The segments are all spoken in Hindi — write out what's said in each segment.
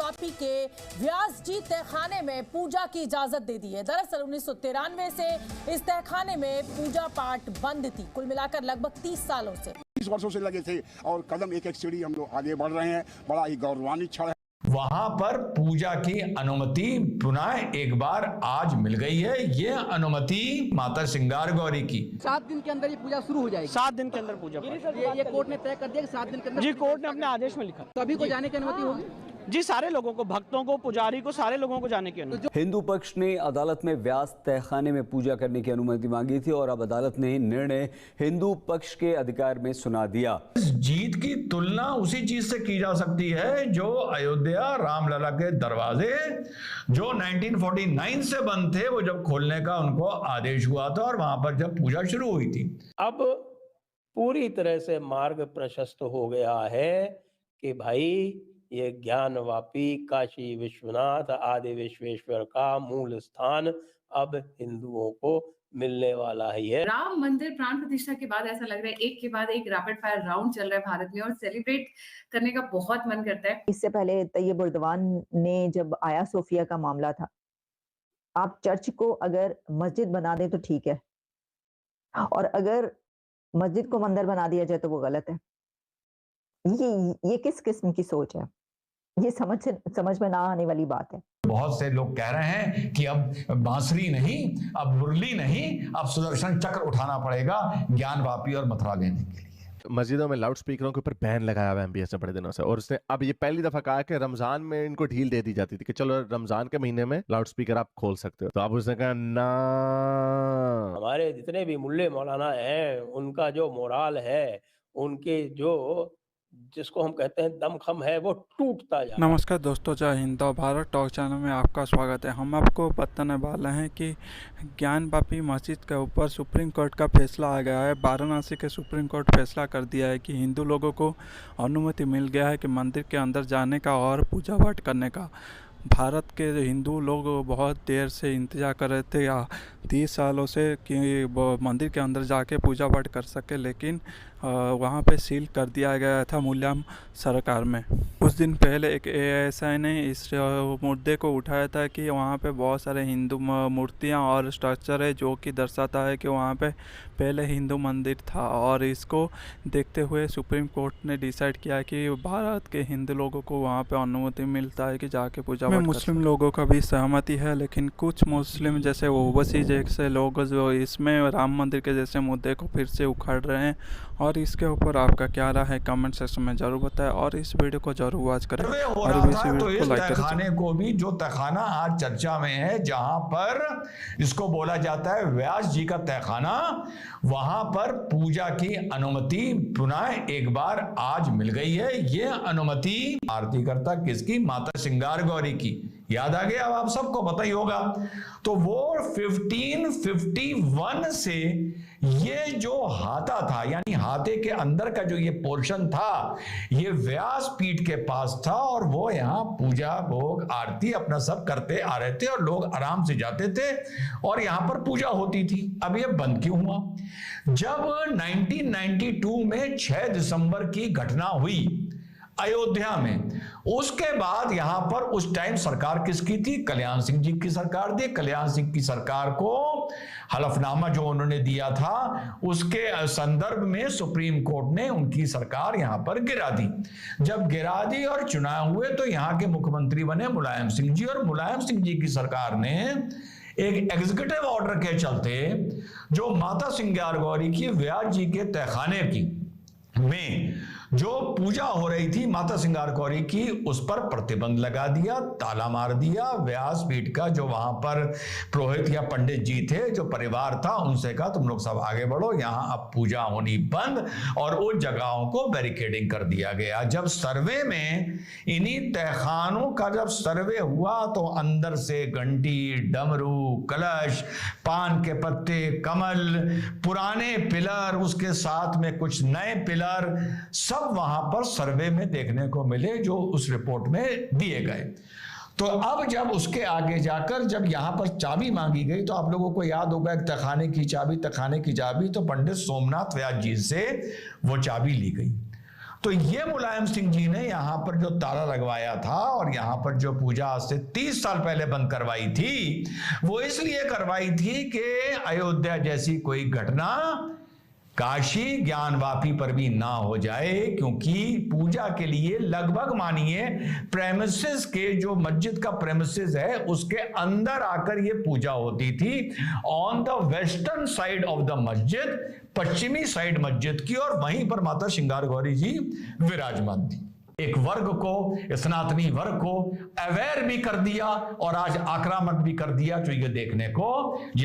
वापी के व्यास जी तहखाने में पूजा की इजाजत दे दी है। दरअसल 1993 से इस तहखाने में पूजा पाठ बंद थी। कुल मिलाकर लगभग 30 सालों से 30 वर्षों से लगे थे और कदम एक एक सीढ़ी हम लोग आगे बढ़ रहे हैं। बड़ा ही गौरवान्वित क्षण है। वहां पर पूजा की अनुमति पुनः एक बार आज मिल गई है। ये अनुमति माता श्रृंगार गौरी की 7 दिन के अंदर ये पूजा शुरू हो जाएगी। 7 दिन के अंदर पूजा ये कोर्ट ने तय कर दिया कि 7 दिन के अंदर जी, कोर्ट ने अपने आदेश में लिखा। सभी को जाने की अनुमति होगी जी, सारे लोगों को, भक्तों को, पुजारी को, सारे लोगों को जाने की अनुमति। हिंदू पक्ष ने अदालत में व्यास तहखाने में पूजा करने की अनुमति मांगी थी और अब अदालत ने निर्णय हिंदू पक्ष के अधिकार में सुना दिया। इस जीत की तुलना उसी चीज से की जा सकती है जो अयोध्या रामलला के दरवाजे जो 1949 से बंद थे, वो जब खोलने का उनको आदेश हुआ था और वहां पर जब पूजा शुरू हुई थी। अब पूरी तरह से मार्ग प्रशस्त हो गया है कि भाई ये ज्ञानवापी काशी विश्वनाथ आदि विश्वेश्वर का मूल स्थान अब हिंदुओं को मिलने वाला ही है। राम मंदिर प्राण प्रतिष्ठा के बाद ऐसा लग रहा है एक के बाद एक रैपिड फायर राउंड चल रहा है भारत में और सेलिब्रेट करने का बहुत मन करता है। इससे पहले तैयब उर्दवान ने जब आया सोफिया का मामला था, आप चर्च को अगर मस्जिद बना दें तो ठीक है, और अगर मस्जिद को मंदिर बना दिया जाए तो वो गलत है। ये किस किस्म की सोच है? ये समझ में ना आने वाली बात है। बहुत से लोग कह रहे हैं कि अब बांसुरी नहीं, अब मुरली नहीं, अब सुदर्शन चक्र उठाना पड़ेगा ज्ञानवापी और मथुरा लेने के लिए। मस्जिदों में लाउड स्पीकरों के ऊपर बैन लगाया हुआ है एमबीएस ने बड़े दिनों से, और उसने अब ये पहली दफा कहा कि रमजान में इनको ढील दे दी जाती थी कि चलो रमजान के महीने में लाउड स्पीकर आप खोल सकते हो, तो अब उसने कहा ना। हमारे जितने भी मुल्ले मौलाना हैं उनका जो मोराल है, उनके जो जिसको हम कहते हैं दमखम है, वो टूटता जा। नमस्कार दोस्तों, जय हिंद। भारत टॉक चैनल में आपका स्वागत है। हम आपको बताने वाले हैं कि ज्ञानवापी मस्जिद के ऊपर सुप्रीम कोर्ट का फैसला आ गया है। वाराणसी के सुप्रीम कोर्ट फैसला कर दिया है कि हिंदू लोगों को अनुमति मिल गया है कि मंदिर के अंदर जाने का और पूजा पाठ करने का। भारत के हिंदू लोग बहुत देर से इंतज़ार कर रहे थे 30 सालों से कि वो मंदिर के अंदर जाके पूजा पाठ कर सके, लेकिन वहाँ पे सील कर दिया गया था मुलायम सरकार में। कुछ दिन पहले एक एएसआई ने इस मुद्दे को उठाया था कि वहाँ पे बहुत सारे हिंदू मूर्तियाँ और स्ट्रक्चर है जो कि दर्शाता है कि वहाँ पे पहले हिंदू मंदिर था, और इसको देखते हुए सुप्रीम कोर्ट ने डिसाइड किया कि भारत के हिंदू लोगों को वहाँ पे अनुमति मिलता है कि जाके पूजा पाठ। मुस्लिम लोगों का भी सहमति है, लेकिन कुछ मुस्लिम जैसे ओवैसी जैसे लोग जो इसमें राम मंदिर के जैसे मुद्दे को फिर से उखाड़ रहे हैं, और इसके ऊपर आपका क्या राय है कमेंट सेक्शन में जरूर बताएं, और इस वीडियो को जरूर वॉच करें और इस वीडियो को लाइक करें। तहखाने को भी, जो तहखाना आज चर्चा में है, जहां पर इसको बोला जाता है व्यास जी का तहखाना, वहां पर पूजा की अनुमति पुनः एक बार आज मिल गई है। ये अनुमति आरती करता किसकी? माता श्रृंगार गौरी की। याद आ गया? अब आप सबको पता ही होगा। तो वो 1551 से ये जो हाथा था, यानी हाथे के अंदर का जो ये पोर्शन था, ये व्यास पीठ के पास था, और वो यहाँ पूजा भोग आरती अपना सब करते आ रहे थे और लोग आराम से जाते थे और यहाँ पर पूजा होती थी। अब ये बंद क्यों हुआ? जब 1992 में 6 दिसंबर की घटना हुई अयोध्या में, उसके बाद यहां पर उस टाइम सरकार किसकी थी? कल्याण सिंह जी की सरकार थी। कल्याण सिंह की सरकार को हलफनामा जो उन्होंने दिया था, उसके संदर्भ में सुप्रीम कोर्ट ने उनकी सरकार यहां पर गिरा दी। जब गिरा दी और चुनाव हुए तो यहां के मुख्यमंत्री बने मुलायम सिंह जी, और मुलायम सिंह जी की सरकार ने एक एग्जीक्यूटिव ऑर्डर के चलते जो माता श्रृंगार गौरी की व्यास जी के तहखाने की में जो पूजा हो रही थी माता श्रृंगार गौरी की, उस पर प्रतिबंध लगा दिया, ताला मार दिया। व्यास पीठ का जो वहां पर पुरोहित या पंडित जी थे, जो परिवार था, उनसे कहा तुम लोग सब आगे बढ़ो, यहां अब पूजा होनी बंद, और उन जगहों को बैरिकेडिंग कर दिया गया। जब सर्वे में इन्हीं तहखानों का जब सर्वे हुआ तो अंदर से घंटी, डमरू, कलश, पान के पत्ते, कमल, पुराने पिलर, उसके साथ में कुछ नए पिलर, सब वहां पर सर्वे में देखने को मिले जो उस रिपोर्ट में दिए गए। तो अब जब उसके आगे जाकर जब यहां पर चाबी मांगी गई, तो आप लोगों को याद होगा एक तहखाने की चाबी, तो पंडित सोमनाथ व्यास जी से वो चाबी ली गई। तो ये मुलायम सिंह जी ने यहां पर जो ताला लगवाया था और यहां पर जो पूजा आज से 30 साल पहले बंद करवाई थी, वो इसलिए करवाई थी कि अयोध्या जैसी कोई घटना काशी ज्ञानवापी पर भी ना हो जाए, क्योंकि पूजा के लिए लगभग मानिए प्रेमिसेस के जो मस्जिद का प्रेमिसेस है उसके अंदर आकर ये पूजा होती थी, on the western side of the मस्जिद, पश्चिमी साइड मस्जिद की, और वहीं पर माता श्रृंगार गौरी जी विराजमान थी। एक वर्ग को, सनातनी वर्ग को अवेयर भी कर दिया और आज आक्रामक भी कर दिया, जो ये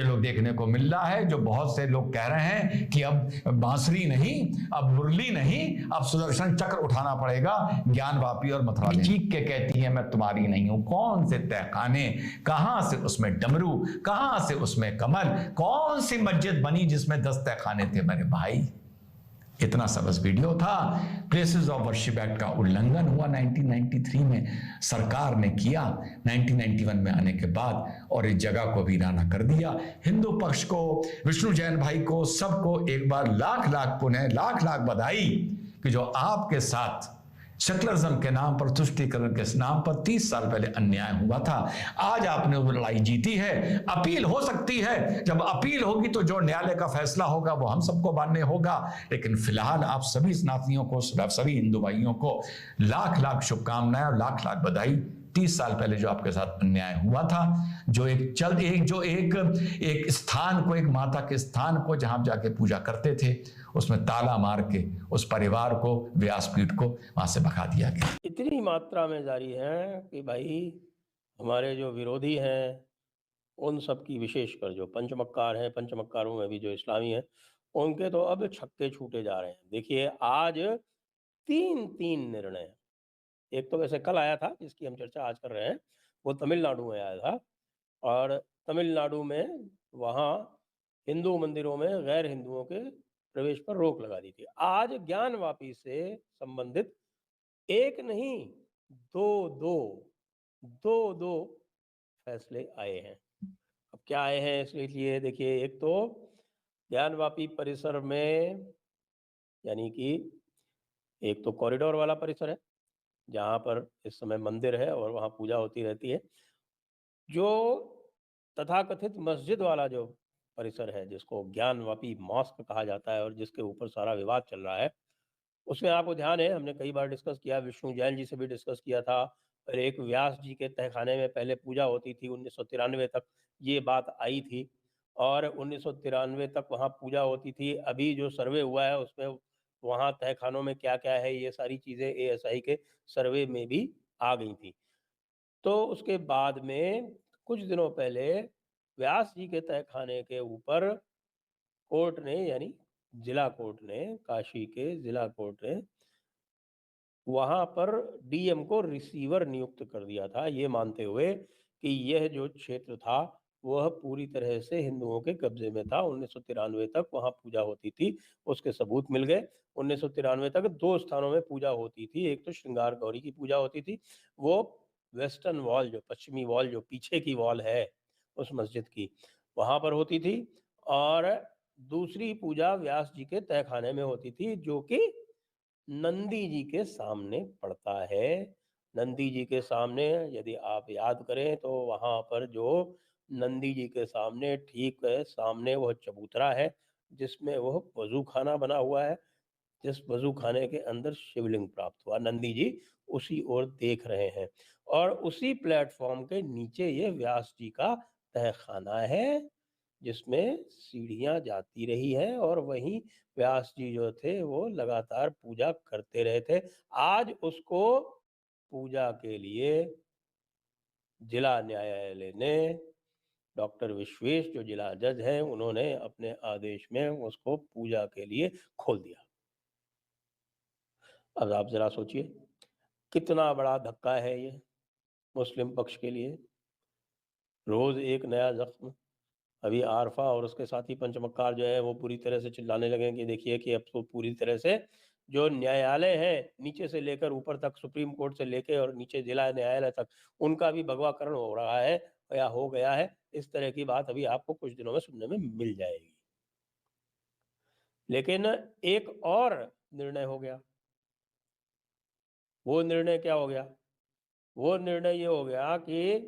लोग देखने को मिल रहा है। जो बहुत से लोग कह रहे हैं कि अब बांसुरी नहीं, अब मुरली नहीं, अब सुदर्शन चक्र उठाना पड़ेगा, ज्ञानवापी और मथुरा चीख के कहती है मैं तुम्हारी नहीं हूं। कौन से तहखाने, कहां से उसमें डमरू, कहां से उसमें कमल, कौन सी मस्जिद बनी जिसमें 10 तहखाने थे मेरे भाई। इतना सा बस वीडियो था। प्लेसेस ऑफ वर्शिप एक्ट का उल्लंघन हुआ 1993 में, सरकार ने किया 1991 में आने के बाद, और इस जगह को वीराना कर दिया। हिंदू पक्ष को, विष्णु जैन भाई को, सबको एक बार लाख लाख पुनः लाख लाख बधाई कि जो आपके साथ सेकुलरिज्म के नाम पर, तुष्टीकरण के नाम पर 30 साल पहले अन्याय हुआ था, आज आपने वो लड़ाई जीती है। अपील हो सकती है, जब अपील होगी तो जो न्यायालय का फैसला होगा वो हम सबको मानने होगा, लेकिन फिलहाल आप सभी सनातनियों को, सभी हिंदू भाइयों को लाख लाख शुभकामनाएं और लाख लाख बधाई। 30 साल पहले जो आपके साथ अन्याय हुआ था, जो एक स्थान को, एक माता के स्थान को जहां आप जाके पूजा करते थे, उसमें ताला मार के उस परिवार को, व्यासपीठ को वहां से भगा दिया गया। इतनी मात्रा में जारी है कि भाई हमारे जो विरोधी हैं उन सब की, विशेषकर जो पंचमक्कार हैं, पंचमक्कारों में भी जो इस्लामी हैं, उनके तो अब छक्के छूटे जा रहे हैं। देखिए आज 3 निर्णय, एक तो वैसे कल आया था जिसकी हम चर्चा आज कर रहे हैं, वो तमिलनाडु में आया था, और तमिलनाडु में वहाँ हिंदू मंदिरों में गैर हिंदुओं के प्रवेश पर रोक लगा दी थी। आज ज्ञानवापी से संबंधित एक नहीं दो फैसले आए हैं। अब क्या आए हैं इसलिए देखिए, एक तो ज्ञानवापी परिसर में, यानी कि एक तो कॉरिडोर वाला परिसर है जहाँ पर इस समय मंदिर है और वहाँ पूजा होती रहती है। जो तथाकथित मस्जिद वाला जो परिसर है, जिसको ज्ञानवापी मॉस्क कहा जाता है और जिसके ऊपर सारा विवाद चल रहा है, उसमें आपको ध्यान है, हमने कई बार डिस्कस किया, विष्णु जैन जी से भी डिस्कस किया था, और एक व्यास जी के तहखाने में पहले पूजा होती थी, 1993 तक ये बात आई थी, और 1993 तक वहाँ पूजा होती थी। अभी जो सर्वे हुआ है उसमें वहाँ तहखानों में क्या क्या है, ये सारी चीज़ें ASI के सर्वे में भी आ गई थी। तो उसके बाद में कुछ दिनों पहले व्यास जी के तहखाने के ऊपर कोर्ट ने, यानी जिला कोर्ट ने, काशी के जिला कोर्ट ने वहाँ पर DM को रिसीवर नियुक्त कर दिया था, ये मानते हुए कि यह जो क्षेत्र था वह पूरी तरह से हिंदुओं के कब्जे में था। 1993 तक वहाँ पूजा होती थी, उसके सबूत मिल गए। 1993 तक 2 स्थानों में पूजा होती थी। एक तो श्रृंगार गौरी की पूजा होती थी, वो वेस्टर्न वॉल, जो पश्चिमी वॉल, जो पीछे की वॉल है उस मस्जिद की, वहाँ पर होती थी, और दूसरी पूजा व्यास जी के तहखाने में होती थी, जो कि नंदी जी के सामने पड़ता है। नंदी जी के सामने, यदि आप याद करें तो वहाँ पर जो नंदी जी के सामने, ठीक है सामने, वह चबूतरा है जिसमें वह वजू खाना बना हुआ है, जिस वजू खाने के अंदर शिवलिंग प्राप्त हुआ। नंदी जी उसी ओर देख रहे हैं, और उसी प्लेटफॉर्म के नीचे ये व्यास जी का तहखाना है, जिसमें सीढ़ियां जाती रही हैं, और वहीं व्यास जी जो थे वो लगातार पूजा करते रहे थे। आज उसको पूजा के लिए जिला न्यायालय ने, डॉक्टर विश्वेश जो जिला जज हैं, उन्होंने अपने आदेश में उसको पूजा के लिए खोल दिया। अब आप जरा सोचिए कितना बड़ा धक्का है ये मुस्लिम पक्ष के लिए। रोज एक नया जख्म। अभी आरफा और उसके साथी पंचमक्कार जो है वो पूरी तरह से चिल्लाने लगे कि देखिए कि अब तो पूरी तरह से जो न्यायालय है, नीचे से लेकर ऊपर तक, सुप्रीम कोर्ट से लेकर और नीचे जिला न्यायालय तक, उनका भी भगवाकरण हो रहा है या हो गया है। इस तरह की बात अभी आपको कुछ दिनों में सुनने में मिल जाएगी। लेकिन एक और निर्णय हो गया वो निर्णय क्या हो गया? वो निर्णय ये हो गया कि